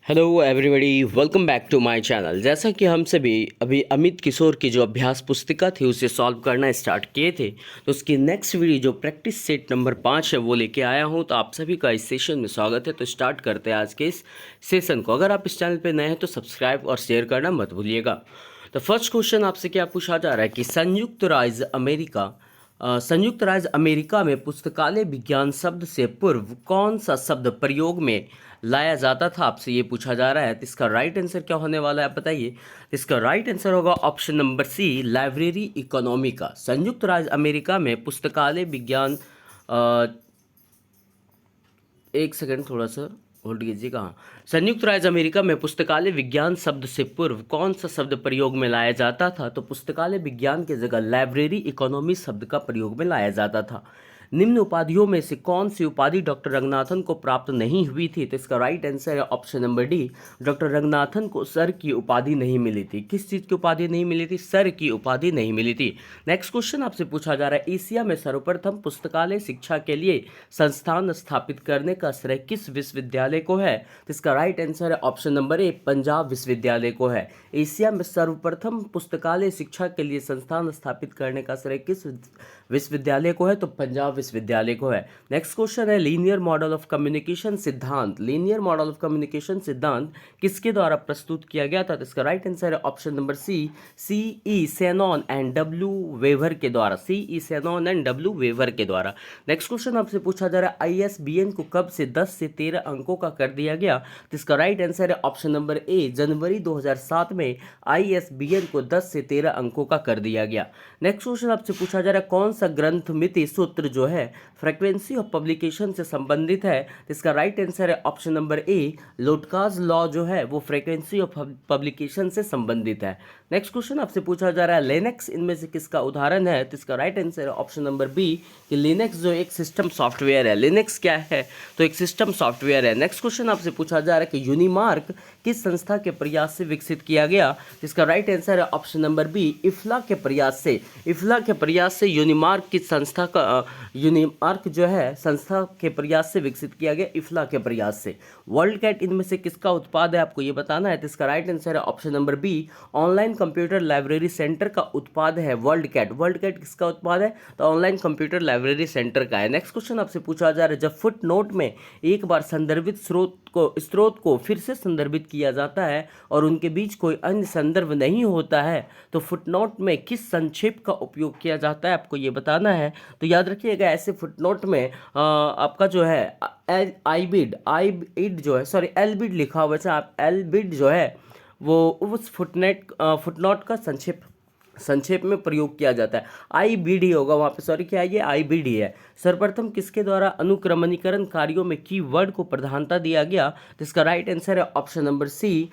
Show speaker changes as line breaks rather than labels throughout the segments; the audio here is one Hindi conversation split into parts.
Hello everybody, welcome back to my channel. जैसा कि हम सभी अभी अमित किशोर की जो अभ्यास पुस्तिका थी उसे सॉल्व करना स्टार्ट किए थे, तो उसकी नेक्स्ट वीडियो जो प्रैक्टिस सेट नंबर 5 है वो लेके आया हूं। तो आप सभी का इस सेशन में स्वागत है। तो स्टार्ट करते हैं आज के इस सेशन को। अगर आप इस चैनल पर नए हैं तो सब्सक्राइब और शेयर करना मत भूलिएगा। तो फर्स्ट क्वेश्चन आपसे क्या पूछा जा रहा है कि संयुक्त राज्य अमेरिका में पुस्तकालय विज्ञान शब्द से पूर्व कौन सा शब्द प्रयोग में लाया जाता था, आपसे ये पूछा जा रहा है। तो इसका राइट आंसर क्या होने वाला है आप बताइए। इसका राइट आंसर होगा option number C, library economy का। संयुक्त राज्य अमेरिका में पुस्तकालय विज्ञान एक सेकंड थोड़ा सा होल्ड कीजिएगा। हाँ, संयुक्त राज्य अमेरिका में पुस्तकालय विज्ञान शब्द से पूर्व कौन सा शब्द प्रयोग में लाया जाता था, तो पुस्तकालय विज्ञान के जगह लाइब्रेरी इकोनॉमी शब्द का प्रयोग में लाया जाता था। निम्न उपाधियों में से कौन सी उपाधि डॉक्टर रंगनाथन को प्राप्त नहीं हुई थी, तो इसका राइट आंसर है option number D, doctor Ranganathan को सर की उपाधि नहीं मिली थी। किस चीज़ की उपाधि नहीं मिली थी? सर की उपाधि नहीं मिली थी। नेक्स्ट क्वेश्चन आपसे पूछा जा रहा है, एशिया में सर्वप्रथम पुस्तकालय शिक्षा के लिए संस्थान स्थापित करने का श्रेय किस विश्वविद्यालय को है, तो इसका राइट आंसर है ऑप्शन नंबर ए, पंजाब विश्वविद्यालय को है। एशिया में सर्वप्रथम पुस्तकालय शिक्षा के लिए संस्थान स्थापित करने का श्रेय किस विश्वविद्यालय को है, तो पंजाब विश्वविद्यालय को है। नेक्स्ट क्वेश्चन है, लीनियर मॉडल ऑफ कम्युनिकेशन सिद्धांत। लीनियर मॉडल ऑफ कम्युनिकेशन सिद्धांत किसके द्वारा प्रस्तुत किया गया था, तो इसका राइट आंसर है option number C, C E Shannon and W Weaver के द्वारा। C E Shannon and W Weaver के द्वारा। नेक्स्ट क्वेश्चन आपसे पूछा जा रहा है, आईएसबीएन को कब से 10 से 13 अंकों का कर दिया गया, तो इसका राइट आंसर है ऑप्शन नंबर ए, जनवरी 2007 में आईएसबीएन को 10 से 13 अंकों का कर दिया गया। नेक्स्ट क्वेश्चन आपसे पूछा जा रहा है, कौन सा ग्रंथ मिति सूत्र जो है फ्रीक्वेंसी ऑफ पब्लिकेशन से संबंधित है, तो इसका राइट आंसर है ऑप्शन नंबर ए, लोटकाज लॉ जो है वो फ्रीक्वेंसी ऑफ पब्लिकेशन से संबंधित है। नेक्स्ट क्वेश्चन आपसे पूछा जा रहा है, लिनक्स इनमें से किसका उदाहरण है, तो इसका राइट आंसर है ऑप्शन नंबर बी, कि लिनक्स जो एक सिस्टम सॉफ्टवेयर है। लिनक्स क्या है, तो एक सिस्टम सॉफ्टवेयर है। नेक्स्ट क्वेश्चन आपसे पूछा जा रहा है कि यूनिमार्क किस संस्था के प्रयास से विकसित किया गया, जिसका राइट आंसर है ऑप्शन नंबर बी, इफ्ला के प्रयास से। इफ्ला के प्रयास से यूनिमार्क की संस्था का यूनिमार्क जो है संस्था के प्रयास से विकसित किया गया, इफ्ला के प्रयास से। वर्ल्ड कैट इनमें से किसका उत्पाद है, आपको ये बताना है, तो इसका राइट आंसर है option number B, online computer library center का उत्पाद है वर्ल्ड कैट। वर्ल्ड कैट किसका उत्पाद है, तो ऑनलाइन कंप्यूटर लाइब्रेरी सेंटर का है। नेक्स्ट क्वेश्चन आपसे पूछा जा रहा है, जब फुट नोट में एक बार संदर्भित स्रोत को फिर से संदर्भित किया जाता है और उनके बीच कोई अन्य संदर्भ नहीं होता है, तो फुटनोट में किस संक्षेप का उपयोग किया जाता है, आपको ये बताना है। तो याद रखिएगा, ऐसे फुटनोट में आपका जो है आईबिड जो है, सॉरी एलबिड लिखा हुआ है, आप एलबिड जो है वो उस फुटनोट का संक्षेप में प्रयोग किया जाता है। आईबीडी होगा वहाँ पे, सॉरी क्या है ये, आईबीडी है। सर्वप्रथम किसके द्वारा अनुक्रमणीकरण कार्यों में कीवर्ड को प्रधानता दिया गया, तो इसका राइट आंसर है ऑप्शन नंबर सी,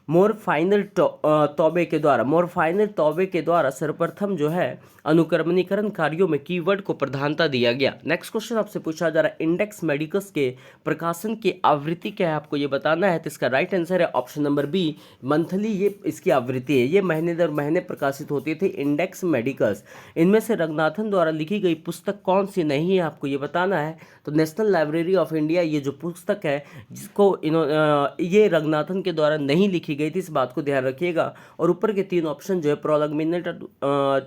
मोरफाइनल तौबे के द्वारा। मोरफाइनल तौबे के द्वारा सर्वप्रथम जो है अनुक्रमणीकरण कार्यों में कीवर्ड को प्रधानता दिया गया। नेक्स्ट क्वेश्चन आपसे पूछा जा रहा है, इंडेक्स मेडिकस के प्रकाशन की आवृत्ति क्या है, आपको ये बताना है, तो इसका राइट आंसर है ऑप्शन नंबर बी, मंथली ये इसकी आवृत्ति है। ये महीने दर महीने प्रकाशित होती थी इंडेक्स मेडिकस। इनमें से रंगनाथन द्वारा लिखी गई पुस्तक कौन सी नहीं है, आपको ये बताना है। तो नेशनल लाइब्रेरी ऑफ इंडिया ये जो पुस्तक है जिसको ये रंगनाथन के द्वारा नहीं लिखी गई थी, इस बात को ध्यान रखिएगा। और ऊपर के 3 ऑप्शन जो है, prolegomena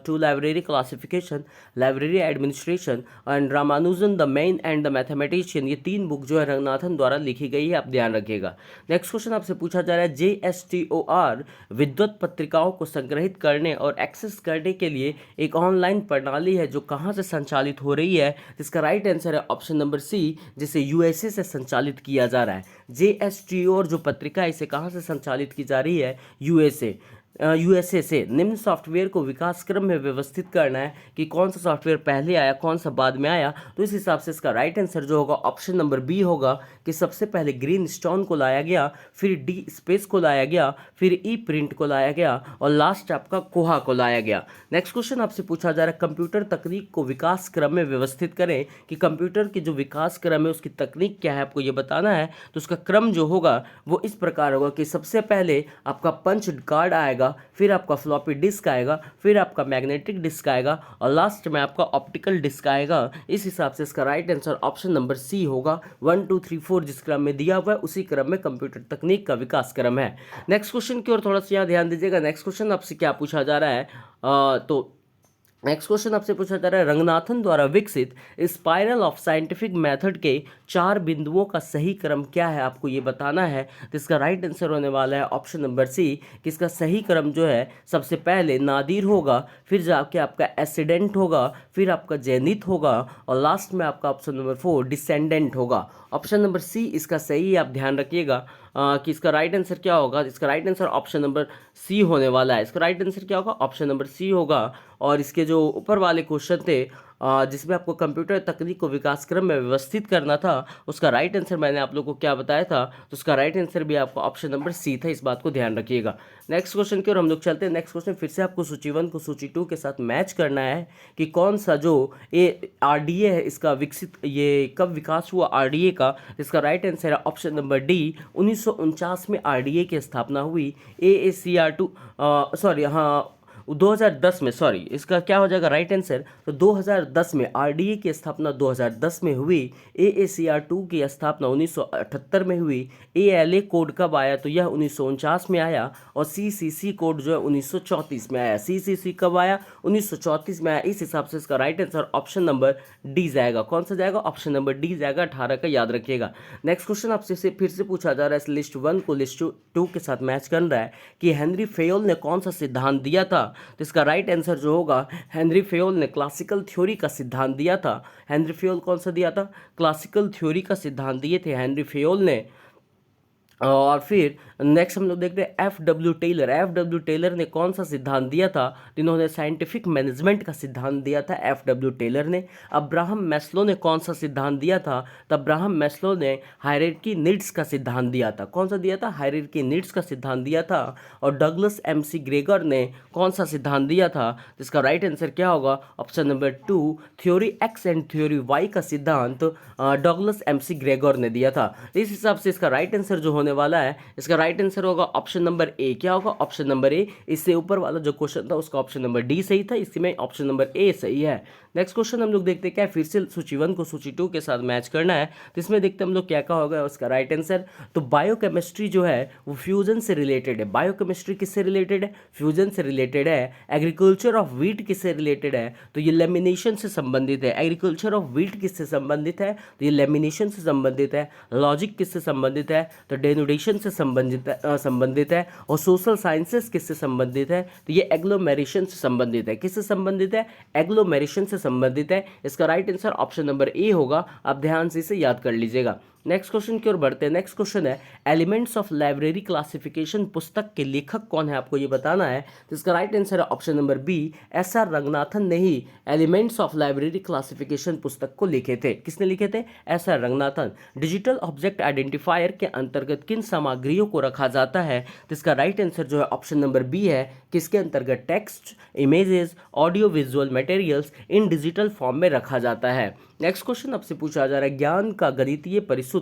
to library classification, library administration and Ramanujan the man and the mathematician, ये 3 बुक जो है रंगनाथन द्वारा लिखी गई है, आप ध्यान रखिएगा। नेक्स्ट क्वेश्चन आपसे पूछा जा रहा है, JSTOR विद्वत पत्रिकाओं को संग्रहित करने और एक्सेस करने के लिए एक ऑनलाइन प्रणाली है जो कहाँ से संचालित हो रही है, इसका राइट आंसर है ऑप्शन नंबर सी, जिसे यूएसए से संचालित किया जा रहा है। JSTOR जो पत्रिका है इसे कहाँ से संचालित की जा रही है, यूएसए से। निम्न सॉफ्टवेयर को विकास क्रम में व्यवस्थित करना है कि कौन सा सॉफ्टवेयर पहले आया कौन सा बाद में आया, तो इस हिसाब से इसका राइट आंसर जो होगा ऑप्शन नंबर बी होगा, कि सबसे पहले ग्रीन स्टोन को लाया गया, फिर डी स्पेस को लाया गया, फिर ई प्रिंट को लाया गया और लास्ट आपका कोहा को लाया गया। नेक्स्ट क्वेश्चन आपसे पूछा जा रहा है, कंप्यूटर तकनीक को विकास क्रम में व्यवस्थित करें, कि कंप्यूटर की जो विकास क्रम है उसकी तकनीक क्या है, आपको ये बताना है। तो उसका क्रम जो होगा वो इस प्रकार होगा कि सबसे पहले आपका पंच कार्ड आएगा, आएगा, फिर आपका फ्लॉपी डिस्क आएगा, फिर आपका मैग्नेटिक डिस्क आएगा और लास्ट में आपका ऑप्टिकल डिस्क आएगा। इस हिसाब से इसका right answer option number C होगा। 1 2 3 4 जिस क्रम में दिया हुआ है उसी क्रम में कंप्यूटर तकनीक का विकास क्रम है। नेक्स्ट क्वेश्चन की ओर थोड़ा सा यहाँ ध्यान दीजिएगा। नेक्स्ट क्वेश्चन आपसे क्या पूछा जा रहा है, तो नेक्स्ट क्वेश्चन आपसे पूछा जा रहा है, रंगनाथन द्वारा विकसित स्पाइरल ऑफ साइंटिफिक मेथड के 4 बिंदुओं का सही क्रम क्या है, आपको ये बताना है। तो इसका राइट आंसर होने वाला है ऑप्शन नंबर सी, कि इसका सही क्रम जो है सबसे पहले नादिर होगा, फिर जाके आपका एसिडेंट होगा, फिर आपका जेनिथ होगा और लास्ट में आपका ऑप्शन नंबर 4 डिसेंडेंट होगा। ऑप्शन नंबर सी इसका सही है, आप ध्यान रखिएगा कि इसका राइट आंसर क्या होगा। इसका right answer option number C होने वाला है। इसका राइट आंसर क्या होगा, ऑप्शन नंबर सी होगा। और इसके जो ऊपर वाले क्वेश्चन थे जिसमें आपको कंप्यूटर तकनीक को विकास क्रम में व्यवस्थित करना था, उसका राइट आंसर मैंने आप लोगों को क्या बताया था, तो उसका राइट आंसर भी आपको ऑप्शन नंबर सी था। इस बात को ध्यान रखिएगा। नेक्स्ट क्वेश्चन की ओर हम लोग चलते हैं। नेक्स्ट क्वेश्चन फिर से आपको सूची 1 को सूची 2 के साथ मैच करना है कि कौन सा जो ये आरडीए है इसका विकसित, ये कब विकास हुआ आरडीए का। इसका राइट आंसर है ऑप्शन नंबर डी, 1949 में आरडीए की स्थापना हुई। AACR2 सॉरी हाँ 2010 में, सॉरी इसका क्या हो जाएगा राइट आंसर, तो 2010 में आरडीए की स्थापना 2010 में हुई। AACR2 की स्थापना 1978 में हुई। ALA कोड कब आया, तो यह 1949 में आया और CCC कोड जो है 1934 में आया। CCC कब आया, 1934 में आया। इस हिसाब से इसका right answer option number D जाएगा। कौन सा जाएगा, ऑप्शन नंबर डी जाएगा, 18 का याद रखिएगा। नेक्स्ट क्वेश्चन आपसे फिर से पूछा जा रहा है, लिस्ट 1 को लिस्ट 2 के साथ मैच कर रहा है कि हेनरी फेयोल ने कौन सा सिद्धांत दिया था। तो इसका राइट आंसर जो होगा, हेनरी फेयोल ने क्लासिकल थ्योरी का सिद्धांत दिया था। हेनरी फेयोल कौन सा दिया था, क्लासिकल थ्योरी का सिद्धांत दिए थे हेनरी फेयोल ने। और फिर नेक्स्ट हम लोग देखते हैं FW टेलर। FW टेलर ने कौन सा सिद्धांत दिया था, इन्होंने साइंटिफिक मैनेजमेंट का सिद्धांत दिया था FW टेलर ने। अब्राहम मैस्लो ने कौन सा सिद्धांत दिया था, तो अब्राहम मैस्लो ने हायरार्की नीड्स का सिद्धांत दिया था। कौन सा दिया था, हायरार्की नीड्स का सिद्धांत दिया था। और डगलस MC ग्रेगर ने कौन सा सिद्धांत दिया था, तो इसका राइट आंसर क्या होगा, option number 2 theory X and theory Y का सिद्धांत डगलस MC ग्रेगर ने दिया था। इस हिसाब से इसका राइट आंसर जो होने वाला है, इसका राइट आंसर होगा ऑप्शन नंबर ए। क्या होगा, ऑप्शन नंबर ए। इससे ऊपर वाला जो क्वेश्चन था उसका ऑप्शन नंबर डी सही था, इसमें ऑप्शन नंबर ए सही है। नेक्स्ट क्वेश्चन हम लोग देखते हैं, क्या फिर से सूची 1 को सूची 2 के साथ मैच करना है। तो इसमें देखते हैं हम लोग क्या क्या होगा उसका राइट आंसर। तो बायोकेमिस्ट्री जो है वो फ्यूजन से रिलेटेड है। बायोकेमिस्ट्री किससे रिलेटेड है, फ्यूजन से रिलेटेड है। एग्रीकल्चर ऑफ व्हीट किससे रिलेटेड है, तो ये लेमिनेशन से संबंधित है। एग्रीकल्चर ऑफ व्हीट किससे संबंधित है, तो ये लेमिनेशन से संबंधित है। लॉजिक किससे संबंधित है, तो डेनुडेशन से संबंधित है। और सोशल साइंसेस किससे संबंधित है, तो ये एग्लोमेरेशन से संबंधित है। किससे संबंधित है, एग्लोमेरेशन से संबंधित है। इसका राइट आंसर ऑप्शन नंबर ए होगा। आप ध्यान से इसे याद कर लीजिएगा। नेक्स्ट क्वेश्चन की ओर बढ़ते हैं। नेक्स्ट क्वेश्चन है, एलिमेंट्स ऑफ लाइब्रेरी क्लासिफिकेशन पुस्तक के लेखक कौन है, आपको ये बताना है। तो इसका राइट आंसर है option number B, SR Ranganathan ने ही एलिमेंट्स ऑफ लाइब्रेरी क्लासिफिकेशन पुस्तक को लिखे थे। किसने लिखे थे, SR Ranganathan. Digital object identifier के अंतर्गत किन सामग्रियों को रखा जाता है, तो इसका राइट आंसर जो है ऑप्शन नंबर बी है। किसके अंतर्गत, text, images, audio visual materials in digital form में रखा जाता है। नेक्स्ट क्वेश्चन आपसे पूछा जा रहा है, ज्ञान का गणितीय परिसूत्र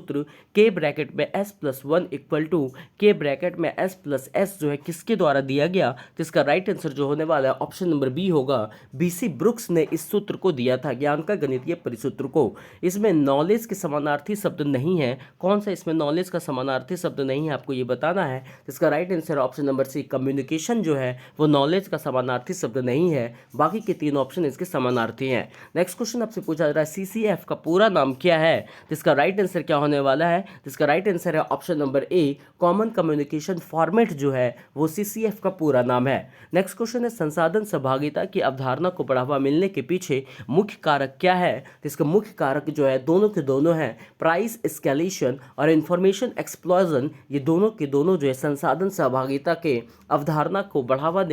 K ब्रैकेट में S+1 equal to K bracket में S+S जो है किसके द्वारा दिया गया, तो इसका राइट आंसर जो होने वाला है ऑप्शन नंबर बी होगा। BC ब्रुक्स ने इस सूत्र को दिया था, ज्ञान का गणितीय परिसूत्र को। इसमें नॉलेज के समानार्थी शब्द नहीं है। कौन सा इसमें नॉलेज का समानार्थी शब्द नहीं है, आपको ये बताना है। इसका right answer option number C, communication जो है वो नॉलेज का समानार्थी शब्द नहीं है। बाकी के 3 ऑप्शन इसके समानार्थी हैं। नेक्स्ट क्वेश्चन आपसे पूछा जा रहा है, CCF का पूरा नाम क्या है, तो इसका राइट आंसर क्या होने वाला है। तो इसका राइट आंसर है ऑप्शन नंबर ए, कॉमन कम्युनिकेशन फॉर्मेट जो है वो CCF का पूरा नाम है। नेक्स्ट क्वेश्चन है, संसाधन सहभागिता की अवधारणा को बढ़ावा मिलने के पीछे मुख्य कारक क्या है, तो इसका मुख्य कारक जो है दोनों के दोनों हैं, प्राइस एस्केलेशन और इंफॉर्मेशन एक्सप्लोजन। ये दोनों के दोनों जो है संसाधन सहभागिता के अवधारणा को बढ़ावा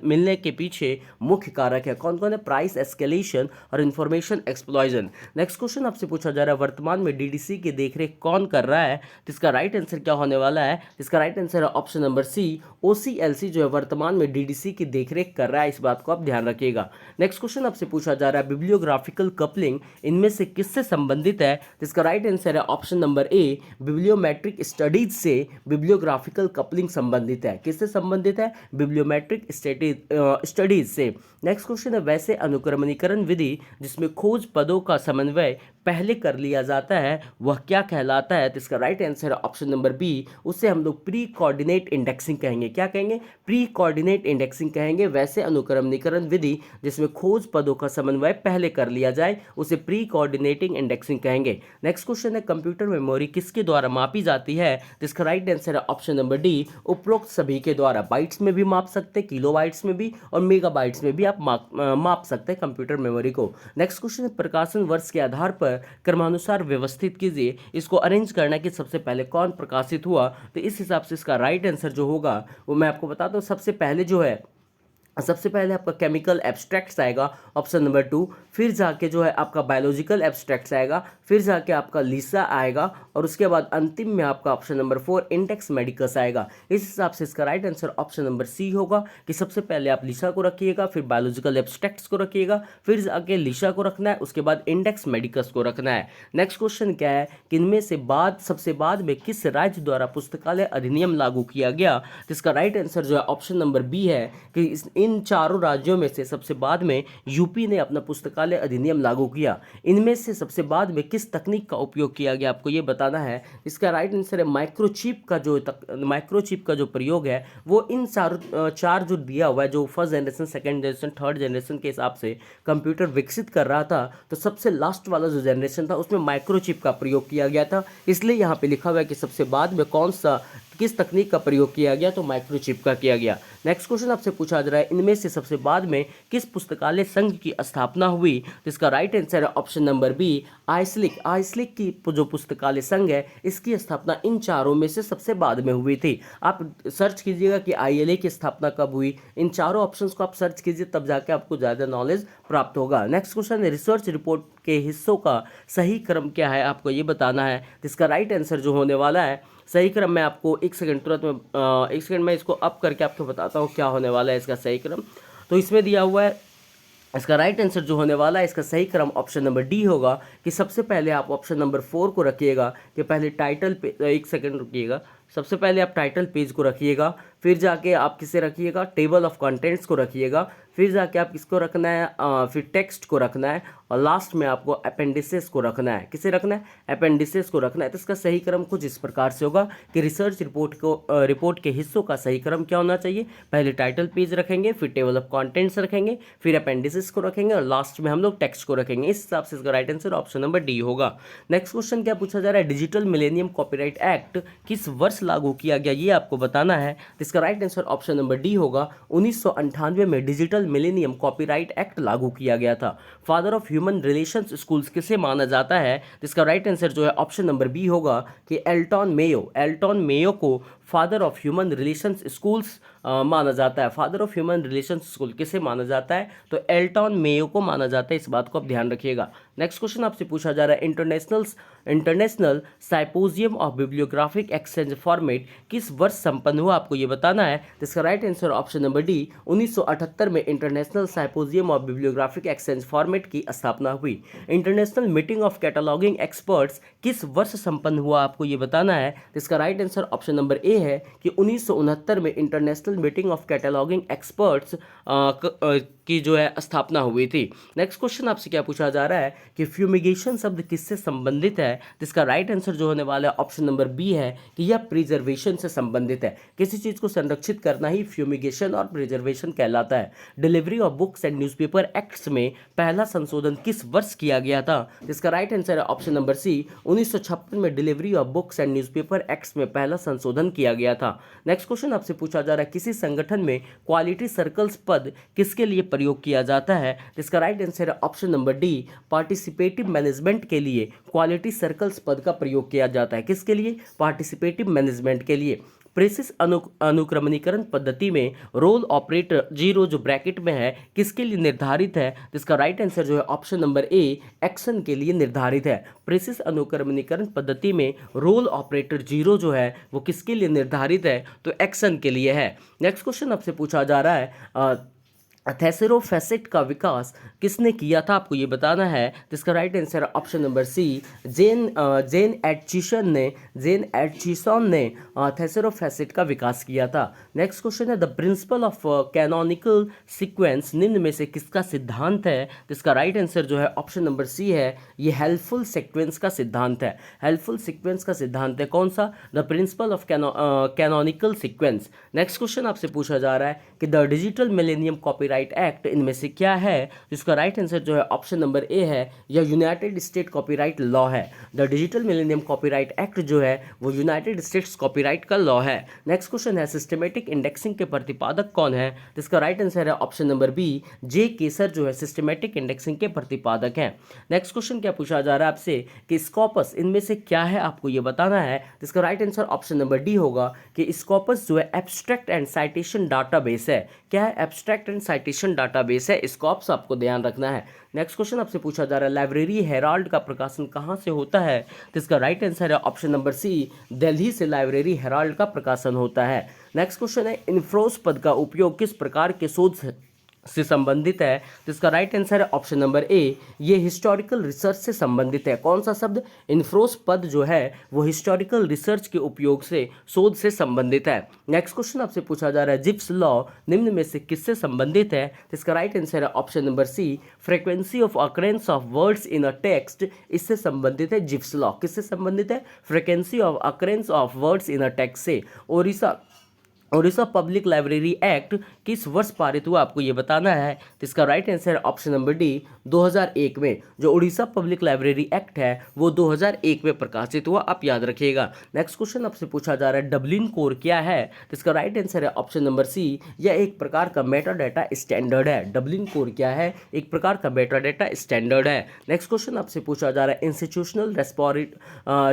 मिलने के पीछे मुख्य कारक है। कौन कौन है, प्राइस एस्केलेशन और इंफॉर्मेशन एक्सप्लोजन। नेक्स्ट क्वेश्चन आपसे पूछा जा रहा है वर्तमान में डीडीसी की देखरेख कौन कर रहा है, तो इसका राइट आंसर क्या होने वाला है, इसका राइट आंसर है ऑप्शन नंबर सी, ओसीएलसी जो है वर्तमान में डीडीसी की देखरेख कर रहा है, इस बात को आप ध्यान रखिएगा। नेक्स्ट क्वेश्चन आपसे पूछा जा रहा है बिब्लियोग्राफिकल कपलिंग इनमें से किससे संबंधित है, तो इसका राइट आंसर है ऑप्शन नंबर ए, बिब्लियोमेट्रिक स्टडीज से बिब्लियोग्राफिकल कपलिंग संबंधित है। किससे संबंधित है, बिब्लियोमेट्रिक स्टडीज से। नेक्स्ट क्वेश्चन है वैसे अनुक्रमणीकरण विधि जिसमें खोज पदों का समन्वय पहले कर लिया जाता है वह क्या कहलाता है, तो इसका राइट आंसर है ऑप्शन नंबर बी, उससे हम लोग प्री कोऑर्डिनेट इंडेक्सिंग कहेंगे। क्या कहेंगे, प्री कोऑर्डिनेट इंडेक्सिंग कहेंगे। वैसे अनुक्रमणीकरण विधि जिसमें खोज पदों का समन्वय पहले कर लिया जाए उसे प्री कोऑर्डिनेटिंग इंडेक्सिंग कहेंगे। नेक्स्ट क्वेश्चन है कंप्यूटर मेमोरी किसके द्वारा मापी जाती है, तो इसका राइट आंसर है ऑप्शन नंबर डी, उपरोक्त सभी के द्वारा। बाइट्स में भी माप सकते हैं, किलोबाइट्स में भी और मेगाबाइट्स में भी आप माप सकते हैं कंप्यूटर मेमोरी को। नेक्स्ट क्वेश्चन है प्रकाशन वर्ष के आधार पर क्रमानुसार व्यवस्थित कीजिए, इसको अरेंज करना कि सबसे पहले कौन प्रकाशित हुआ, तो इस हिसाब से इसका राइट आंसर जो होगा वो मैं आपको बताता हूँ। सबसे पहले जो है सबसे पहले आपका केमिकल एब्स्ट्रैक्ट्स आएगा ऑप्शन नंबर 2, फिर जाके जो है आपका बायोलॉजिकल एब्स्ट्रैक्ट्स आएगा, फिर जाके आपका लीसा आएगा और उसके बाद अंतिम में आपका ऑप्शन नंबर 4 इंडेक्स मेडिकस आएगा। इस हिसाब से इसका right answer option number C होगा कि सबसे पहले आप लीसा को रखिएगा, फिर बायोलॉजिकल एब्स्ट्रैक्ट्स को रखिएगा, फिर जाके लीसा को रखना है, उसके बाद इंडेक्स मेडिकस को रखना है। नेक्स्ट क्वेश्चन क्या है कि इनमें से सबसे बाद में किस राज्य द्वारा पुस्तकालय अधिनियम लागू किया गया, तो इसका राइट आंसर जो है ऑप्शन नंबर बी है कि इन चारों राज्यों में से सबसे बाद में यूपी ने अपना पुस्तकालय अधिनियम लागू किया। इनमें से सबसे बाद में किस तकनीक का उपयोग किया गया आपको ये बताना है। इसका राइट आंसर है माइक्रोचिप का जो प्रयोग है वो इन चार जो दिया हुआ है, जो first generation, second generation, third generation के हिसाब से कंप्यूटर विकसित कर रहा था, तो सबसे लास्ट वाला जो जनरेशन था उसमें माइक्रोचिप का प्रयोग किया गया था। इसलिए यहाँ पे लिखा हुआ है कि सबसे बाद में किस तकनीक का प्रयोग किया गया, तो माइक्रोचिप का किया गया। नेक्स्ट क्वेश्चन आपसे पूछा जा रहा है इनमें से सबसे बाद में किस पुस्तकालय संघ की स्थापना हुई, तो इसका राइट आंसर है ऑप्शन नंबर बी, आइसलिक की जो पुस्तकालय संघ है इसकी स्थापना इन चारों में से सबसे बाद में हुई थी। आप सर्च कीजिएगा कि आईएलए की स्थापना कब हुई, इन चारों ऑप्शंस को आप सर्च कीजिए, तब जाके आपको ज़्यादा नॉलेज प्राप्त होगा। नेक्स्ट क्वेश्चन है रिसर्च रिपोर्ट के हिस्सों का सही क्रम क्या है, आपको ये बताना है। तो इसका राइट आंसर जो होने वाला है, सही क्रम मैं आपको एक सेकंड में इसको अप करके आपको बताता हूँ क्या होने वाला है इसका सही क्रम। तो इसमें दिया हुआ है इसका राइट आंसर जो होने वाला है, इसका सही क्रम ऑप्शन नंबर डी होगा कि सबसे पहले आप ऑप्शन नंबर 4 को रखिएगा कि पहले टाइटल पे, एक सेकंड रुकिएगा, सबसे पहले आप टाइटल पेज को रखिएगा, फिर जाके आप किसे रखिएगा, टेबल ऑफ कंटेंट्स को रखिएगा, फिर जाके आप किसको रखना है, फिर टेक्स्ट को रखना है और लास्ट में आपको अपेंडिसेस को रखना है। किसे रखना है, अपेंडिसेस को रखना है। तो इसका सही क्रम कुछ इस प्रकार से होगा कि रिसर्च रिपोर्ट के हिस्सों का सही क्रम क्या होना चाहिए, पहले टाइटल पेज रखेंगे, फिर टेबल ऑफ कंटेंट्स रखेंगे, फिर अपेंडिसेस को रखेंगे और लास्ट में हम लोग टेक्स्ट को रखेंगे। इस हिसाब से इसका right answer option number D होगा। नेक्स्ट क्वेश्चन क्या पूछा जा रहा है, डिजिटल मिलेनियम कॉपीराइट एक्ट किस वर्ष लागू किया गया, ये आपको बताना है। तो इसका right answer option number D होगा, 1998 में डिजिटल मिलेनियम कॉपीराइट एक्ट लागू किया गया था। Father of human relations schools किसे माना जाता है, तो इसका राइट आंसर जो है ऑप्शन नंबर बी होगा कि एल्टन मेयो को father of human relations schools माना जाता है। Father of human relations school किसे माना जाता है, तो एल्टन मेयो को माना जाता है, इस बात को आप ध्यान रखिएगा। नेक्स्ट क्वेश्चन आपसे पूछा जा रहा है international symposium of bibliographic exchange format किस वर्ष संपन्न हुआ, आपको ये बताना है। तो इसका right answer option number D, 1978 में international symposium of bibliographic exchange format की स्थापना हुई। International meeting of cataloguing experts किस वर्ष संपन्न हुआ, आपको ये बताना है। तो इसका राइट आंसर ऑप्शन नंबर ए है कि 1969 में international meeting of cataloguing experts की जो है स्थापना हुई थी। नेक्स्ट क्वेश्चन आपसे क्या पूछा जा रहा है कि फ्यूमिगेशन शब्द किससे संबंधित है, तो इसका राइट आंसर जो होने वाला है ऑप्शन नंबर बी है कि यह प्रिजर्वेशन से संबंधित है। किसी चीज को संरक्षित करना ही फ्यूमिगेशन और प्रिजर्वेशन कहलाता है। Delivery of books and newspaper acts में पहला संशोधन किस वर्ष किया गया था, तो इसका राइट आंसर है ऑप्शन नंबर सी, 1956 में delivery of books and newspaper acts में पहला संशोधन किया गया था। नेक्स्ट क्वेश्चन आपसे पूछा जा रहा है किसी संगठन में क्वालिटी सर्कल्स पद किसके लिए प्रयोग किया जाता है, तो इसका राइट आंसर है option number D, participative management के लिए क्वालिटी सर्कल्स पद का प्रयोग किया जाता है। किसके लिए, पार्टिसिपेटिव मैनेजमेंट के लिए। प्रेसिस अनुक्रमणीकरण पद्धति में रोल ऑपरेटर 0 जो ब्रैकेट में है किसके लिए निर्धारित है? तो इसका राइट आंसर जो है ऑप्शन नंबर ए एक्सन के लिए निर्धारित है। प्रेसिस अनुक्रमणीकरण पद्धति में रोल ऑपरेटर 0 जो है वो किसके लिए निर्धारित है? तो एक्सन के लिए है। नेक्स्ट क्वेश्चन आपसे पूछा जा रहा है थेसेरोफेसिट का विकास किसने किया था? आपको ये बताना है। तो इसका right answer option number C Jean Aitchison ने थेसेरोफेसिट का विकास किया था। नेक्स्ट क्वेश्चन है the principle of canonical sequence निम्न में से किसका सिद्धांत है? तो इसका राइट आंसर जो है ऑप्शन नंबर सी है, ये हेल्पफुल सीक्वेंस का सिद्धांत है। हेल्पफुल सीक्वेंस का सिद्धांत है कौन सा? The principle of canonical sequence. Next question आपसे पूछा जा रहा है कि the digital millennium copyright act इनमें से क्या है? जिसका राइट आंसर जो है ऑप्शन नंबर ए है, या यूनाइटेड स्टेट कॉपीराइट लॉ है। The digital millennium copyright act जो है वो यूनाइटेड स्टेट्स कॉपीराइट का लॉ है। नेक्स्ट क्वेश्चन है सिस्टमेटिक इंडेक्सिंग के प्रतिपादक कौन है? जिसका राइट आंसर है ऑप्शन नंबर बी जे केसर जो है सिस्टमेटिक इंडेक्सिंग के प्रतिपादक हैं। नेक्स्ट क्वेश्चन क्या पूछा जा रहा है आपसे कि स्कॉपस इनमें से क्या है? आपको ये बताना है। जिसका right answer option number D होगा कि स्कॉपस जो है एब्स्ट्रैक्ट एंड साइटेशन डाटाबेस है। क्या है? एब्स्ट्रैक्ट एंड साइटेशन डाटाबेस है। स्कॉप्स आपको ध्यान रखना है। नेक्स्ट क्वेश्चन आपसे पूछा जा रहा है लाइब्रेरी हेराल्ड का प्रकाशन कहाँ से होता है? तो इसका राइट आंसर है ऑप्शन नंबर सी दिल्ली से लाइब्रेरी हेराल्ड का प्रकाशन होता है। नेक्स्ट क्वेश्चन है इन्फ्रोस पद का उपयोग किस प्रकार के शोध से संबंधित है? तो इसका राइट आंसर है ऑप्शन नंबर ए, ये हिस्टोरिकल रिसर्च से संबंधित है। कौन सा शब्द? इन्फ्रोस पद जो है वो हिस्टोरिकल रिसर्च के उपयोग से शोध से संबंधित है। नेक्स्ट क्वेश्चन आपसे पूछा जा रहा है जिप्स लॉ निम्न में से किससे संबंधित है? तो इसका राइट आंसर है option number C frequency of occurrence of words in a text, इससे संबंधित है जिप्स लॉ। किससे संबंधित है? Frequency of occurrence of words in a text से। ओडिशा पब्लिक लाइब्रेरी एक्ट किस वर्ष पारित हुआ? आपको ये बताना है। तो इसका right answer option number D 2001 में। जो ओडिशा पब्लिक लाइब्रेरी एक्ट है वो 2001 में प्रकाशित हुआ, आप याद रखिएगा। नेक्स्ट क्वेश्चन आपसे पूछा जा रहा है डब्लिन कोर क्या है? तो इसका राइट आंसर है ऑप्शन नंबर सी, यह एक प्रकार का मेटा डाटा स्टैंडर्ड है। डब्लिन कोर क्या है? एक प्रकार का मेटा डाटा स्टैंडर्ड है। नेक्स्ट क्वेश्चन आपसे पूछा जा रहा है इंस्टीट्यूशनल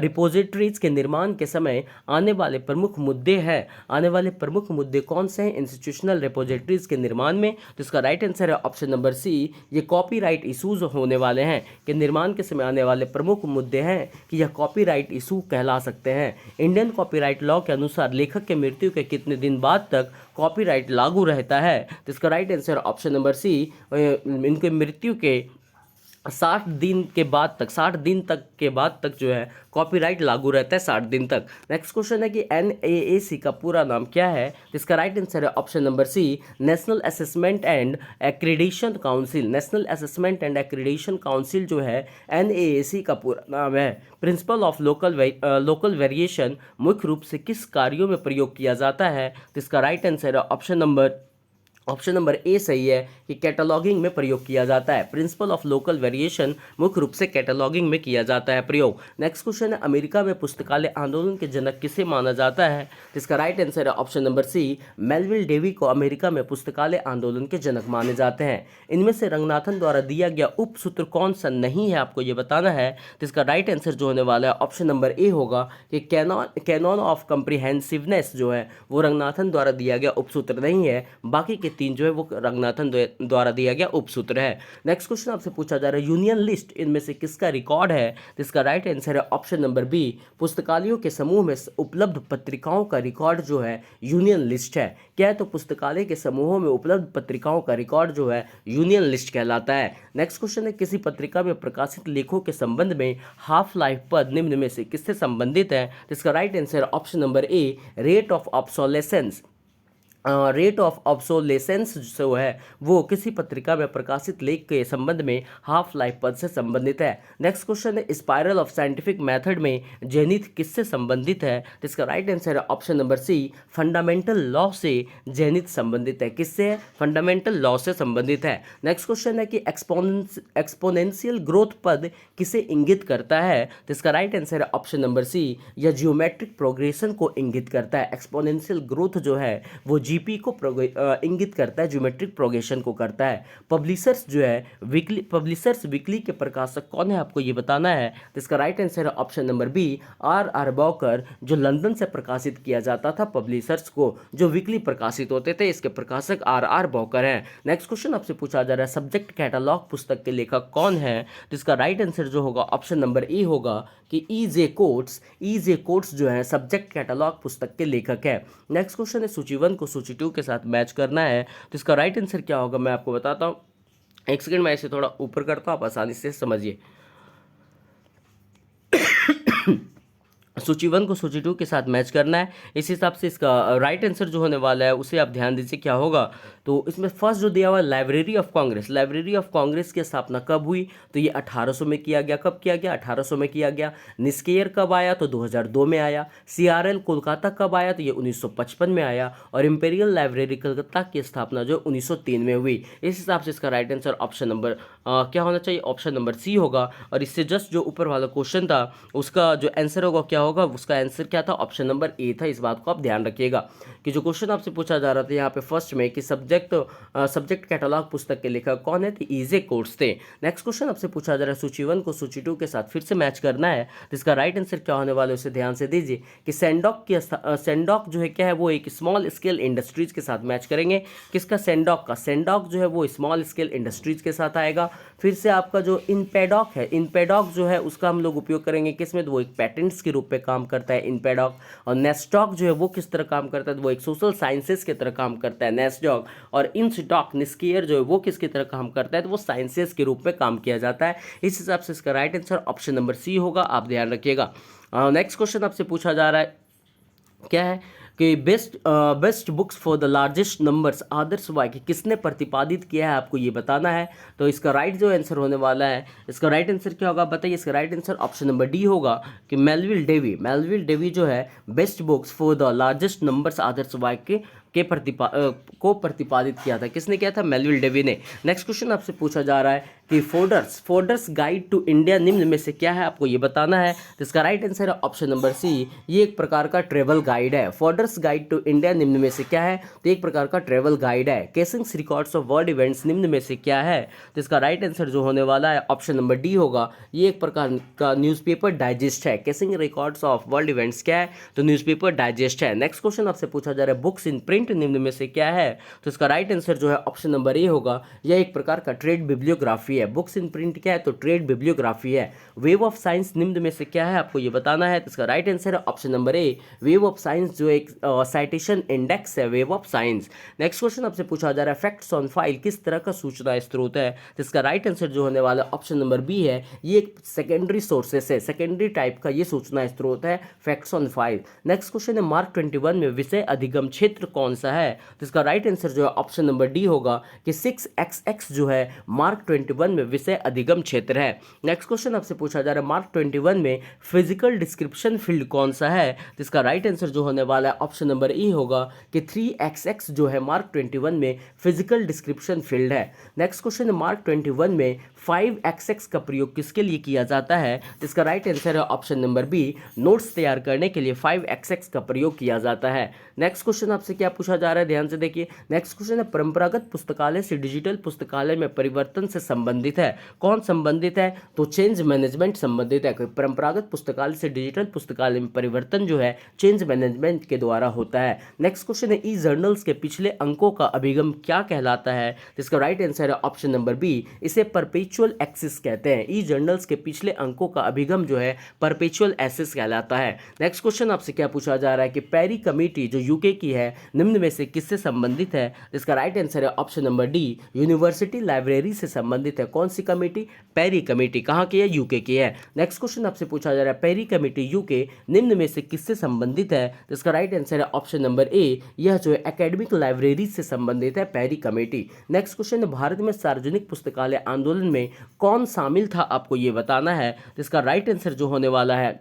रिपोजिटरीज के निर्माण के समय आने वाले प्रमुख मुद्दे हैं। आने वाले प्रमुख मुद्दे कौन से हैं इंस्टीट्यूशनल रिपोजिटरीज के निर्माण में? तो इसका राइट आंसर है ऑप्शन नंबर सी, ये कॉपीराइट इशूज होने वाले हैं। कि निर्माण के समय आने वाले प्रमुख मुद्दे हैं कि यह कॉपीराइट इशू कहला सकते हैं। इंडियन कॉपीराइट लॉ के अनुसार लेखक के मृत्यु के कितने दिन बाद तक कॉपीराइट लागू रहता है? तो इसका right answer option number C, इनके मृत्यु के 60 दिन के बाद तक, 60 दिन तक के बाद तक जो है कॉपीराइट लागू रहता है, 60 दिन तक। नेक्स्ट क्वेश्चन है कि NAAC का पूरा नाम क्या है? तो इसका राइट आंसर है option number C National Assessment and Accreditation Council. National Assessment and Accreditation Council जो है NAAC का पूरा नाम है। प्रिंसिपल ऑफ लोकल वेरिएशन मुख्य रूप से किस कार्यों में प्रयोग किया जाता है? तो इसका राइट आंसर है ऑप्शन नंबर ए सही है कि कैटलॉगिंग में प्रयोग किया जाता है। प्रिंसिपल ऑफ लोकल वेरिएशन मुख्य रूप से कैटलॉगिंग में किया जाता है प्रयोग। नेक्स्ट क्वेश्चन है अमेरिका में पुस्तकालय आंदोलन के जनक किसे माना जाता है? तो इसका राइट आंसर है option number C Melvil Dewey को अमेरिका में पुस्तकालय आंदोलन के जनक माने जाते हैं। इनमें से रंगनाथन द्वारा दिया गया उपसूत्र कौन सा नहीं है? आपको ये बताना है। तो इसका राइट आंसर जो होने वाला है ऑप्शन नंबर ए होगा कि कैनॉन ऑफ कम्प्रिहेंसिवनेस जो है वो रंगनाथन द्वारा दिया गया उपसूत्र नहीं है। बाकी के 3 जो है वो रंगनाथन द्वारा दिया गया उपसूत्र है। नेक्स्ट क्वेश्चन आपसे पूछा जा रहा है यूनियन लिस्ट इनमें से किसका रिकॉर्ड है? तो इसका राइट आंसर है ऑप्शन नंबर बी पुस्तकालयों के समूह में उपलब्ध पत्रिकाओं का रिकॉर्ड जो है यूनियन लिस्ट है। क्या है? तो पुस्तकालय के समूहों में उपलब्ध पत्रिकाओं का रिकॉर्ड जो है यूनियन लिस्ट कहलाता है। नेक्स्ट क्वेश्चन है किसी पत्रिका में प्रकाशित लेखों के संबंध में हाफ लाइफ पद निम्न में से किससे संबंधित है? तो इसका right answer option number a rate of obsolescence. Rate of obsolescence जो है वो किसी पत्रिका में प्रकाशित लेख के संबंध में हाफ लाइफ पद से संबंधित है। नेक्स्ट क्वेश्चन है स्पाइरल ऑफ साइंटिफिक मेथड में जेनिथ किससे संबंधित है? तो इसका राइट आंसर है option number C fundamental law से जेनिथ संबंधित है। किससे है? फंडामेंटल लॉ से संबंधित है। नेक्स्ट क्वेश्चन है कि एक्सपोनेंशियल ग्रोथ पद किसे इंगित करता है? तो इसका राइट आंसर है ऑप्शन नंबर सी या जियोमेट्रिक प्रोग्रेशन को इंगित करता है। एक्सपोनेंशियल ग्रोथ जो है वो जीपी को इंगित करता है, ज्योमेट्रिक प्रोग्रेशन को करता है। पब्लिशर्स जो है पब्लिशर्स वीकली के प्रकाशक कौन है, आपको ये बताना है। तो इसका राइट आंसर है ऑप्शन नंबर बी, आर बॉकर, जो लंदन से प्रकाशित किया जाता था पब्लिशर्स को, जो वीकली प्रकाशित होते थे, इसके प्रकाशक आर बॉकर हैं। नेक्स्ट क्वेश्चन आपसे पूछा जा रहा है सब्जेक्ट कैटलॉग पुस्तक के लेखक कौन है। तो इसका राइट आंसर जो होगा ऑप्शन नंबर ए होगा कि ई.जे. कोट्स जो है सब्जेक्ट कैटलॉग पुस्तक के लेखक है। नेक्स्ट क्वेश्चन है सूची 1 को सूची 2 के साथ मैच करना है। तो इसका राइट आंसर क्या होगा मैं आपको बताता हूँ। एक सेकंड मैं इसे थोड़ा ऊपर करता हूँ, आप आसानी से समझिए। सूची 1 को सूची 2 के साथ मैच करना है। इस हिसाब से इसका राइट आंसर जो होने वाला है उसे आप ध्यान दीजिए क्या होगा। तो इसमें फर्स्ट जो दिया हुआ लाइब्रेरी ऑफ कांग्रेस की स्थापना कब हुई, तो ये 1800 में किया गया। कब किया गया, 1800 में किया गया। निस्केयर कब आया, तो 2002 में आया। सीआरएल कोलकाता कब आया, तो ये 1955 में आया। और इंपीरियल लाइब्रेरी कलकत्ता की स्थापना जो 1903 में हुई। इस हिसाब से इसका राइट आंसर ऑप्शन नंबर क्या होना चाहिए, ऑप्शन नंबर सी होगा। और इससे जस्ट जो ऊपर वाला क्वेश्चन था उसका जो आंसर होगा क्या होगा, उसका आंसर क्या था, ऑप्शन नंबर ए था। इस बात को आप ध्यान रखिएगा कि जो क्वेश्चन आपसे पूछा जा रहा था यहाँ पे फर्स्ट में कि सब्जेक्ट कैटलॉग पुस्तक के लेखक कौन है, तो ई.जे. कोट्स थे। नेक्स्ट क्वेश्चन आपसे पूछा जा रहा है सूची 1 को सूची 2 के साथ फिर से मैच करना है। तो इसका राइट आंसर क्या होने वाला है उसे ध्यान से दीजिए कि सेंडॉक जो है क्या है, वो एक स्मॉल स्केल इंडस्ट्रीज के साथ मैच करेंगे। किसका, सेंडॉक जो है वो स्मॉल स्केल इंडस्ट्रीज के साथ आएगा। फिर से आपका जो इनपेडॉक जो है उसका हम लोग उपयोग करेंगे किसमें, तो वो एक पैटेंट्स के रूप में काम करता है इनपेडॉक। और नेस्टॉक जो है वो किस तरह काम करता है, तो वो एक सोशल साइंसेस की तरह काम करता है नेस्टॉक। और निस्कियर जो है वो किसकी तरह काम करता है, तो वो साइंसेस के रूप में काम किया जाता है। इस हिसाब से इसका right answer option number C होगा, आप ध्यान रखिएगा। नेक्स्ट क्वेश्चन आपसे पूछा जा रहा है क्या है कि best books for the largest numbers आदर्श वाक्य किसने प्रतिपादित किया है, आपको ये बताना है। तो इसका राइट जो आंसर होने वाला है, इसका राइट आंसर क्या होगा बताइए। इसका right answer option number D होगा कि मेलविल डेवी जो है best books for the largest numbers आदर्श वाक्य के प्रतिपादित किया था। किसने किया था, मेलविल डेवी ने। नेक्स्ट क्वेश्चन आपसे पूछा जा रहा है कि फोर्डर्स गाइड टू इंडिया निम्न में से क्या है, आपको ये बताना है। तो इसका राइट आंसर है ऑप्शन नंबर सी, ये एक प्रकार का ट्रेवल गाइड है। फोर्डर्स गाइड टू इंडिया निम्न में से क्या है, तो एक प्रकार का ट्रेवल गाइड है। Casings records of world events निम्न में से क्या है, तो इसका राइट आंसर जो होने वाला है ऑप्शन नंबर डी होगा, ये एक प्रकार का न्यूज़पेपर डाइजेस्ट है। Casing records of world events क्या है, तो न्यूज़पेपर डाइजेस्ट है। नेक्स्ट क्वेश्चन आपसे पूछा जा रहा है बुक्स इन प्रिंट निम्न में से क्या है, तो इसका राइट आंसर जो है ऑप्शन नंबर ए होगा, यह एक प्रकार का ट्रेड बिब्लियोग्राफी है। बुक्स इन प्रिंट क्या है, तो ट्रेड बिब्लियोग्राफी है। वेव ऑफ साइंस निम्न में से क्या है, आपको ये बताना है। तो इसका राइट आंसर है option number A, wave of science जो एक साइटेशन इंडेक्स है, wave of science. Next question आपसे पूछा जा रहा है फैक्ट्स ऑन फाइल किस तरह का सूचना स्रोत है, तो इसका राइट आंसर जो होने वाला ऑप्शन नंबर बी है, ये एक सेकेंडरी सोर्सेस है, सेकेंडरी टाइप का ये सूचना स्रोत है facts on file. Next question है मार्क 21 में विषय अधिगम क्षेत्र कौन सा है, तो इसका राइट आंसर जो है ऑप्शन नंबर डी होगा कि 6xx जो है मार्क 21 में विषय अधिगम क्षेत्र है। नेक्स्ट क्वेश्चन आपसे पूछा जा रहा है मार्क 21 में फिजिकल डिस्क्रिप्शन फील्ड कौन सा है, तो इसका राइट आंसर जो होने वाला है ऑप्शन नंबर ई होगा कि 3xx जो है मार्क 21 में फिजिकल डिस्क्रिप्शन फील्ड है। नेक्स्ट क्वेश्चन है मार्क 21 में 5xx का प्रयोग किसके लिए किया जाता है, तो इसका राइट आंसर है ऑप्शन नंबर बी, नोट्स तैयार करने के लिए 5xx का प्रयोग किया जाता है। नेक्स्ट क्वेश्चन आपसे क्या पूछा जा रहा है, ध्यान से देखिए। नेक्स्ट क्वेश्चन है परंपरागत पुस्तकालय से डिजिटल पुस्तकालय में परिवर्तन से संबंधित है, कौन संबंधित है, तो चेंज मैनेजमेंट संबंधित है। परंपरागत पुस्तकालय से डिजिटल पुस्तकालय में परिवर्तन जो है चेंज मैनेजमेंट के द्वारा होता है। नेक्स्ट क्वेश्चन है ई जर्नल्स के पिछले अंकों का अभिगम क्या कहलाता है, तो इसका राइट आंसर है ऑप्शन नंबर बी, इसे परपेचुअल एक्सिस कहते हैं। ई जर्नल्स के पिछले अंकों का अभिगम जो है परपेचुअल एक्सिस कहलाता है। नेक्स्ट क्वेश्चन आपसे क्या पूछा जा रहा है कि पेरी कमेटी जो यूके की है निम्न में से किससे संबंधित है, इसका राइट आंसर है option number D, university library से संबंधित है। कौन सी कमेटी, पेरी कमेटी, कहाँ की है, यूके की है। नेक्स्ट क्वेश्चन आपसे पूछा जा रहा है पेरी कमेटी यूके निम्न में से किससे संबंधित है, तो इसका राइट आंसर है ऑप्शन नंबर ए, यह जो है एकेडमिक लाइब्रेरी से संबंधित है पेरी कमेटी। नेक्स्ट क्वेश्चन है भारत में सार्वजनिक पुस्तकालय आंदोलन में कौन शामिल था, आपको ये बताना है। तो इसका राइट आंसर जो होने वाला है,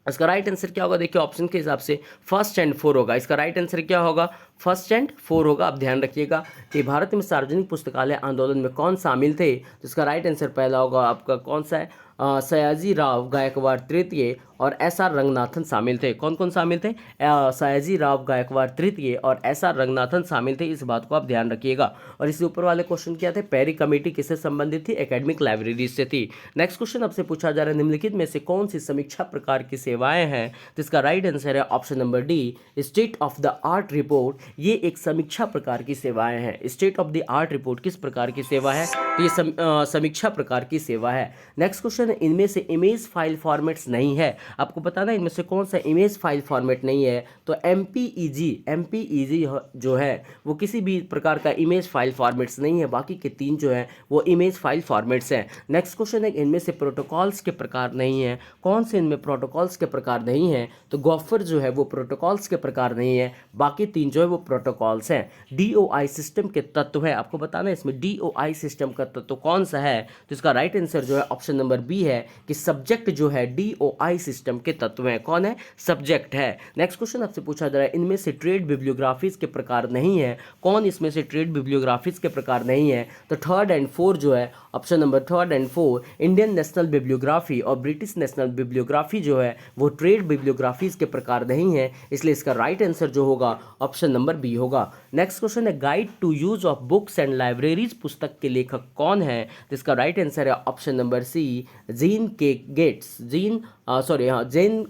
इसका राइट आंसर क्या होगा, देखिए ऑप्शन के हिसाब से फर्स्ट एंड फोर होगा। इसका राइट आंसर क्या होगा, फर्स्ट एंड फोर होगा। आप ध्यान रखिएगा कि भारत में सार्वजनिक पुस्तकालय आंदोलन में कौन शामिल थे, तो इसका राइट आंसर पहला होगा आपका कौन सा है, सयाजी राव गायकवाड़ तृतीय और एस.आर. रंगनाथन शामिल थे। कौन कौन शामिल थे? सयाजी राव गायकवाड़ तृतीय और एस.आर. रंगनाथन शामिल थे। इस बात को आप ध्यान रखिएगा। और इससे ऊपर वाले क्वेश्चन क्या थे? पेरी कमेटी किससे संबंधित थी? एकेडमिक लाइब्रेरी से थी। नेक्स्ट क्वेश्चन आपसे पूछा जा रहा है, निम्नलिखित में से कौन सी समीक्षा प्रकार की सेवाएं हैं? जिसका राइट आंसर है option number D, state of the art report. ये एक समीक्षा प्रकार की सेवाएं हैं। State of the art report किस प्रकार की सेवा है? तो ये समीक्षा प्रकार की सेवा है। नेक्स्ट क्वेश्चन है, इनमें से इमेज फाइल फॉर्मेट्स नहीं है। आपको बताना इनमें से कौन सा इमेज फाइल फॉर्मेट नहीं है। तो एमपीईजी जो है वो किसी भी प्रकार का इमेज फाइल फॉर्मेट्स नहीं है। बाकी के तीन जो है वो इमेज फाइल फॉर्मेट्स हैं। नेक्स्ट क्वेश्चन है, इनमें से प्रोटोकॉल्स के प्रकार नहीं है। कौन से इनमें प्रोटोकॉल्स के प्रकार नहीं है? तो गोफर जो है वो प्रोटोकॉल्स के प्रकार नहीं है। बाकी तीन जो है वो प्रोटोकॉल्स हैं। डीओआई सिस्टम के तत्व है। आपको बताना है इसमें डीओआई सिस्टम का तत्व कौन सा है? तो इसका राइट आंसर जो है ऑप्शन नंबर बी है कि सब्जेक्ट जो है डीओआई सिस्टम के तत्व है। कौन है? सब्जेक्ट है। नेक्स्ट क्वेश्चन आपसे पूछा जा रहा है, इनमें से ट्रेड बिब्लियोग्राफीज के प्रकार नहीं है। कौन इसमें से ट्रेड बिब्लियोग्राफीज के प्रकार नहीं है? तो थर्ड एंड फोर जो है option number third and four, Indian national bibliography और ब्रिटिश नेशनल बिब्लियोग्राफी जो है वो ट्रेड बिब्लियोग्राफीज के प्रकार नहीं है। इसलिए इसका राइट आंसर जो होगा ऑप्शन नंबर बी होगा। नेक्स्ट क्वेश्चन है, guide to use of books and libraries पुस्तक के लेखक कौन है? तो इसका राइट आंसर है option number C, Jane K Gates. Jane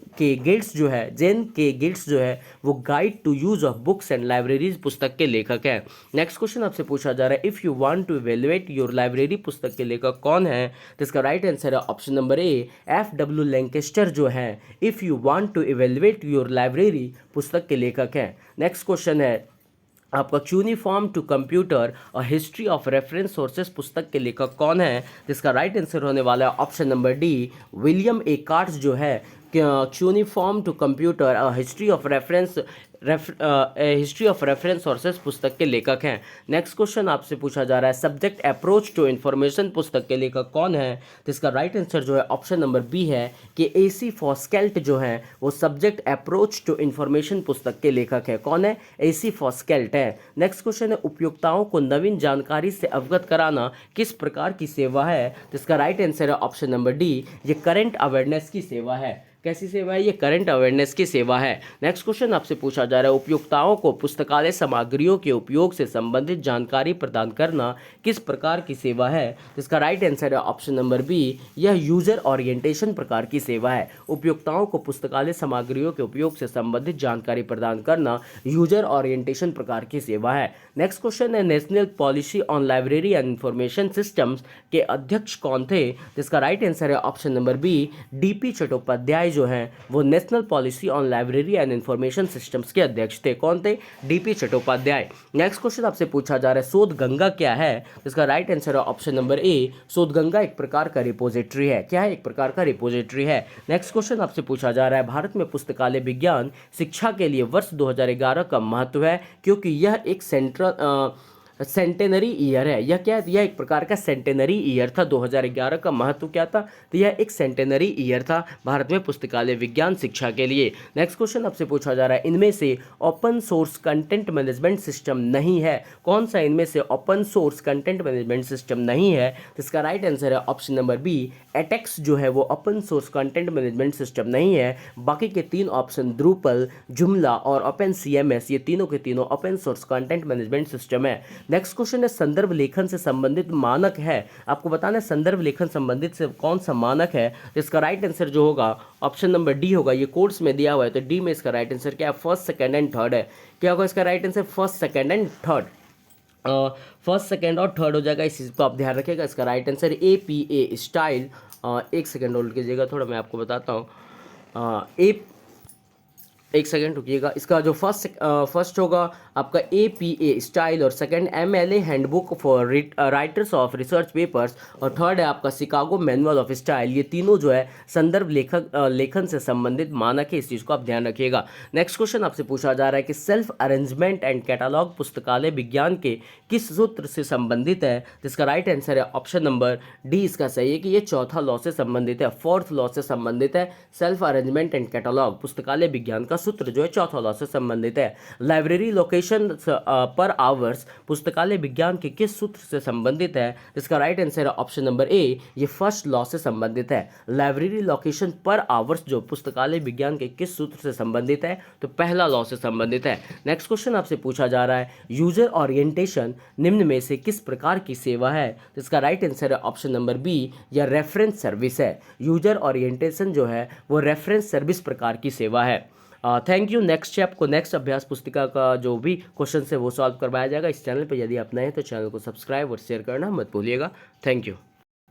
K Gates जो है वो guide to use of books and libraries पुस्तक के लेखक है। नेक्स्ट क्वेश्चन आपसे पूछा जा रहा है, if you want to evaluate your library पुस्तक के लेखक कौन है? तो इसका राइट आंसर है option number A, F W. Lancaster जो है if you want to evaluate your library पुस्तक के लेखक है। नेक्स्ट क्वेश्चन है आपका, क्यूनिफॉर्म टू कंप्यूटर और हिस्ट्री ऑफ रेफरेंस सोर्सेस पुस्तक के लेखक कौन है? जिसका राइट आंसर होने वाला है ऑप्शन नंबर डी, विलियम ए कार्ट्स जो है क्यूनिफॉर्म टू कंप्यूटर और हिस्ट्री ऑफ रेफरेंस सोर्सेस पुस्तक के लेखक हैं। नेक्स्ट क्वेश्चन आपसे पूछा जा रहा है, सब्जेक्ट अप्रोच टू इन्फॉर्मेशन पुस्तक के लेखक कौन है? तो इसका राइट आंसर जो है ऑप्शन नंबर बी है कि एसी फॉस्केल्ट जो है वो सब्जेक्ट अप्रोच टू इन्फॉर्मेशन पुस्तक के लेखक है। कौन है? एसी फॉस्केल्ट है। नेक्स्ट क्वेश्चन है, उपयोक्ताओं को नवीन जानकारी से अवगत कराना किस प्रकार की सेवा है? तो इसका राइट आंसर है ऑप्शन नंबर डी, ये करंट अवेयरनेस की सेवा है। कैसी सेवा है? ये करंट अवेयरनेस की सेवा है। नेक्स्ट क्वेश्चन आपसे पूछा जा रहा है, उपयोक्ताओं को पुस्तकालय सामग्रियों के उपयोग से संबंधित जानकारी प्रदान करना किस प्रकार की सेवा है? इसका राइट आंसर है ऑप्शन नंबर बी, यह यूजर ओरिएंटेशन प्रकार की सेवा है। उपयोक्ताओं को पुस्तकालय सामग्रियों के उपयोग से संबंधित जानकारी प्रदान करना यूजर ओरिएंटेशन प्रकार की सेवा है। नेक्स्ट क्वेश्चन है, national policy on library and information systems के अध्यक्ष कौन थे? जिसका राइट आंसर है option number B, D P Chattopadhyay जो हैं वो national policy on library and information systems के अध्यक्ष थे। कौन थे? डीपी चट्टोपाध्याय। नेक्स्ट क्वेश्चन आपसे पूछा जा रहा है, शोध गंगा क्या है? इसका राइट आंसर है ऑप्शन नंबर ए, शोध गंगा एक प्रकार का रिपोजिटरी है। क्या है? एक प्रकार का रिपोजिटरी है। नेक्स्ट क्वेश्चन आपसे पूछा जा रहा है, भारत में पुस्तकालय विज्ञान शिक्षा के लिए वर्ष 2011 का महत्व है क्योंकि यह एक सेंटेनरी ईयर है। यह क्या है? यह एक प्रकार का सेंटेनरी ईयर था। 2011 का महत्व क्या था? तो यह एक सेंटेनरी ईयर था भारत में पुस्तकालय विज्ञान शिक्षा के लिए। नेक्स्ट क्वेश्चन आपसे पूछा जा रहा है, इनमें से open source content management system नहीं है। कौन सा इनमें से open source content management system नहीं है? तो इसका राइट आंसर है ऑप्शन नंबर बी, एटेक्स जो है वो open source content management system नहीं है। बाकी के तीन ऑप्शन द्रुपल, जुमला और ओपन सीएमएस, ये तीनों के तीनों open source content management system है। नेक्स्ट क्वेश्चन है, संदर्भ लेखन से संबंधित मानक है। आपको बताना है संदर्भ लेखन संबंधित से कौन सा मानक है। तो इसका राइट आंसर जो होगा ऑप्शन नंबर डी होगा। ये कोर्स में दिया हुआ है तो डी में इसका राइट आंसर क्या है? फर्स्ट, सेकंड एंड थर्ड है। क्या होगा इसका right answer? First, second and third. First, second और थर्ड हो जाएगा। इस चीज़ को आप ध्यान रखिएगा। इसका राइट आंसर APA स्टाइल। एक सेकंड होल्ड कीजिएगा, थोड़ा मैं आपको बताता हूँ। एक सेकेंड रुकिएगा। इसका जो फर्स्ट होगा आपका APA स्टाइल और second MLA handbook for writers of research papers और थर्ड है आपका शिकागो मैनुअल ऑफ स्टाइल। ये तीनों जो है संदर्भ लेखन से संबंधित मानक है। इस चीज़ को आप ध्यान रखिएगा। नेक्स्ट क्वेश्चन आपसे पूछा जा रहा है कि सेल्फ अरेंजमेंट एंड कैटालॉग पुस्तकालय विज्ञान के किस सूत्र से संबंधित है? जिसका राइट आंसर है ऑप्शन नंबर डी। इसका सही है कि ये चौथा लॉ से संबंधित है, फोर्थ लॉ से संबंधित है। सेल्फ अरेंजमेंट एंड कैटालॉग पुस्तकालय विज्ञान का सूत्र जो है चौथा लॉ से संबंधित है। लाइब्रेरी लोकेशन पर आवर्स पुस्तकालय विज्ञान के किस सूत्र से संबंधित है? इसका राइट आंसर है ऑप्शन नंबर ए, ये फर्स्ट लॉ से संबंधित है। लाइब्रेरी लोकेशन पर आवर्स जो पुस्तकालय विज्ञान के किस सूत्र से संबंधित है? तो पहला लॉ से संबंधित है। नेक्स्ट क्वेश्चन आपसे पूछा जा रहा है, यूजर ओरिएंटेशन निम्न में से किस प्रकार की सेवा है? तो इसका राइट आंसर है ऑप्शन नंबर बी, या रेफरेंस सर्विस है। यूजर ओरिएंटेशन जो है वो रेफरेंस सर्विस प्रकार की सेवा है। Thank you. नेक्स्ट आपको नेक्स्ट अभ्यास पुस्तिका का जो भी क्वेश्चन है वो सॉल्व करवाया जाएगा इस चैनल पर। यदि आप नए हैं तो चैनल को सब्सक्राइब और शेयर करना मत भूलिएगा। Thank you.